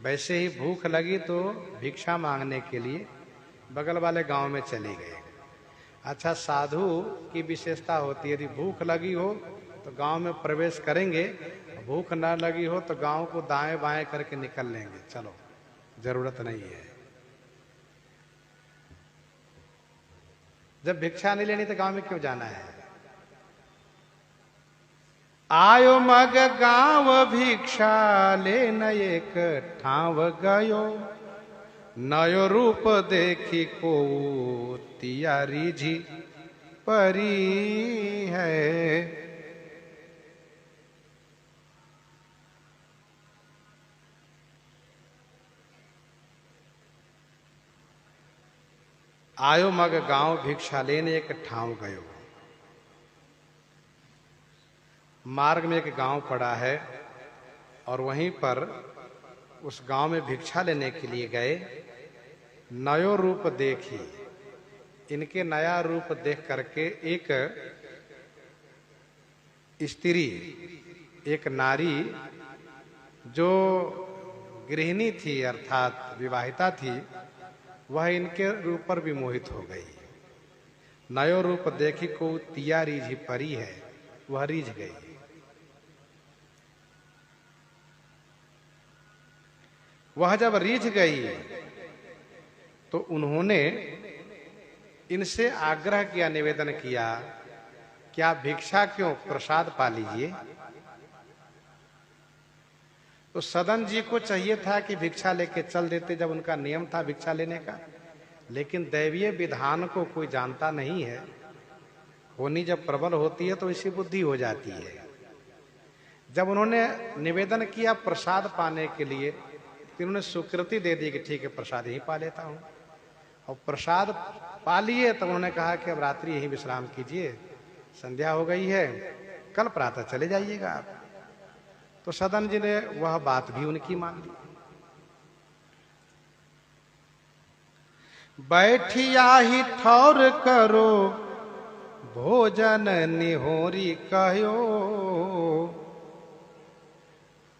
वैसे ही भूख लगी तो भिक्षा मांगने के लिए बगल वाले गांव में चले गए। अच्छा, साधु की विशेषता होती है, यदि भूख लगी हो तो गांव में प्रवेश करेंगे, भूख ना लगी हो तो गांव को दाएं बाएं करके निकल लेंगे, चलो जरूरत नहीं है। जब भिक्षा नहीं लेनी तो गांव में क्यों जाना है? आयो मग गांव भिक्षा ले न एक ठाव गयो, नयो रूप देखी को तियारी जी परी है। आयो मग गांव भिक्षा लेने एक ठाव गयो। मार्ग में एक गांव पड़ा है और वहीं पर उस गांव में भिक्षा लेने के लिए गए। नयो रूप देखी, इनके नया रूप देख करके एक स्त्री, एक नारी जो गृहिणी थी अर्थात विवाहिता थी, वह इनके रूप पर भी मोहित हो गई। नयो रूप देखी को तिया रीझी परी है, वह रीझ गई। वह जब रीझ गई तो उन्होंने इनसे आग्रह किया, निवेदन किया, क्या भिक्षा क्यों, प्रसाद पा लीजिए। तो सदन जी को चाहिए था कि भिक्षा लेके चल देते, जब उनका नियम था भिक्षा लेने का, लेकिन दैवीय विधान को कोई जानता नहीं है। होनी जब प्रबल होती है तो इसी बुद्धि हो जाती है। जब उन्होंने निवेदन किया प्रसाद पाने के लिए, तो उन्होंने स्वीकृति दे दी कि ठीक है प्रसाद यहीं पा लेता हूं। और प्रसाद पा लिए तब उन्होंने कहा कि अब रात्रि यहीं विश्राम कीजिए, संध्या हो गई है, कल प्रातः चले जाइएगा आप। तो सदन जी ने वह बात भी उनकी मान ली। बैठिया ही ठौर करो भोजन निहोरी कहो।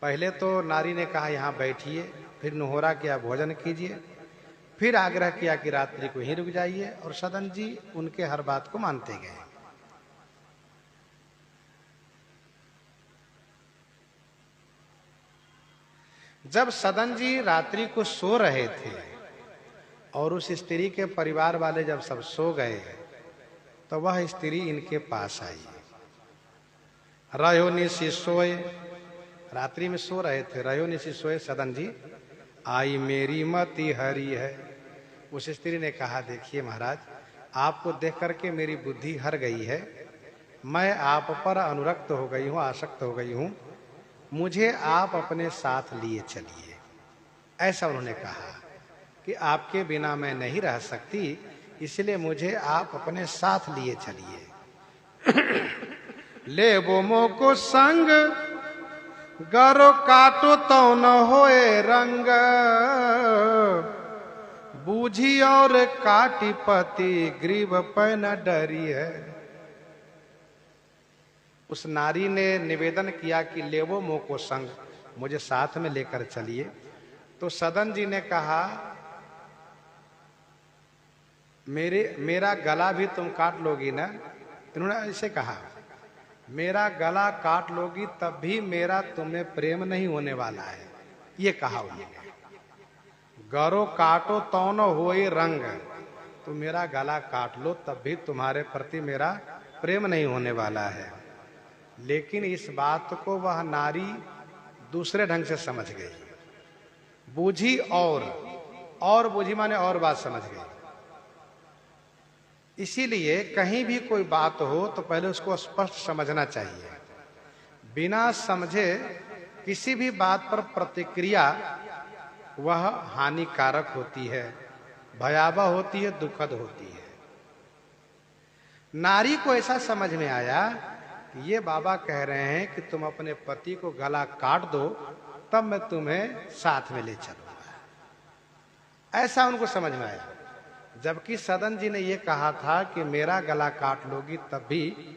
पहले तो नारी ने कहा यहां बैठिए, फिर निहोरा किया भोजन कीजिए, फिर आग्रह किया कि रात्रि को ही रुक जाइए, और सदन जी उनके हर बात को मानते गए। जब सदन जी रात्रि को सो रहे थे और उस स्त्री के परिवार वाले जब सब सो गए, तो वह स्त्री इनके पास आई। रहो निशि सोए, रात्रि में सो रहे थे, रहो निशि सोए सदन जी, आई मेरी मति हरी है। उस स्त्री ने कहा देखिए महाराज, आपको देख करके मेरी बुद्धि हर गई है, मैं आप पर अनुरक्त हो गई हूं, आसक्त हो गई हूं, मुझे आप अपने साथ लिए चलिए। ऐसा उन्होंने कहा कि आपके बिना मैं नहीं रह सकती, इसलिए मुझे आप अपने साथ लिए चलिए। ले वो मो को संग, गरो काटो तो न होए रंग, बूझी और काटी पति ग्रीव पर न डरी है। उस नारी ने निवेदन किया कि लेवो मो को संग, मुझे साथ में लेकर चलिए। तो सदन जी ने कहा मेरा गला भी तुम काट लोगी ना। इन्होंने ऐसे कहा, मेरा गला काट लोगी तब भी मेरा तुम्हें प्रेम नहीं होने वाला है, ये कहा उन्होंने। गरो काटो तो न होए रंग, तो मेरा गला काट लो तब भी तुम्हारे प्रति मेरा प्रेम नहीं होने वाला है। लेकिन इस बात को वह नारी दूसरे ढंग से समझ गई। बूझी और बूझी माने और बात समझ गई। इसीलिए कहीं भी कोई बात हो तो पहले उसको स्पष्ट समझना चाहिए। बिना समझे किसी भी बात पर प्रतिक्रिया वह हानिकारक होती है, भयावह होती है, दुखद होती है। नारी को ऐसा समझ में आया कि ये बाबा कह रहे हैं कि तुम अपने पति को गला काट दो तब मैं तुम्हें साथ में ले चलूंगा, ऐसा उनको समझ में आया। जबकि सदन जी ने ये कहा था कि मेरा गला काट लोगी तब भी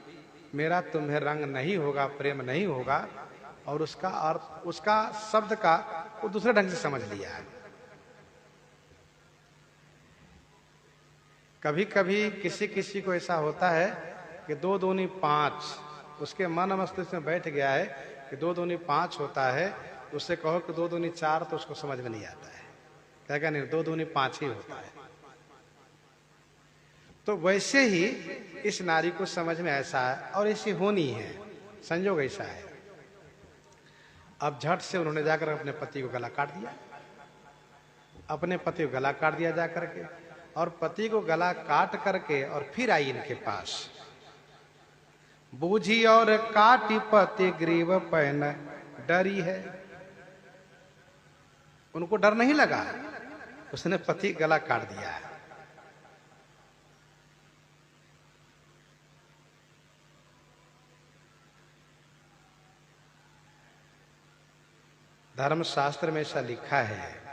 मेरा तुम्हें रंग नहीं होगा, प्रेम नहीं होगा, और उसका अर्थ, उसका शब्द का वो दूसरे ढंग से समझ लिया है। कभी कभी किसी किसी को ऐसा होता है कि 2 दूनी 5, उसके मन मस्तिष्क में बैठ गया है कि 2 दूनी 5 होता है, उससे कहो कि 2 दूनी 4, तो उसको समझ में नहीं आता है, कहेगा नहीं 2 दूनी 5 ही होता है। तो वैसे ही इस नारी को समझ में ऐसा है और ऐसी होनी है, संयोग ऐसा है। अब झट से उन्होंने जाकर अपने पति को गला काट दिया, अपने पति को गला काट दिया जाकर के, और पति को गला काट करके और फिर आई इनके पास। बूझी और काटी पति ग्रीव पैन डरी है। उनको डर नहीं लगा, उसने पति गला काट दिया है। धर्मशास्त्र में ऐसा लिखा है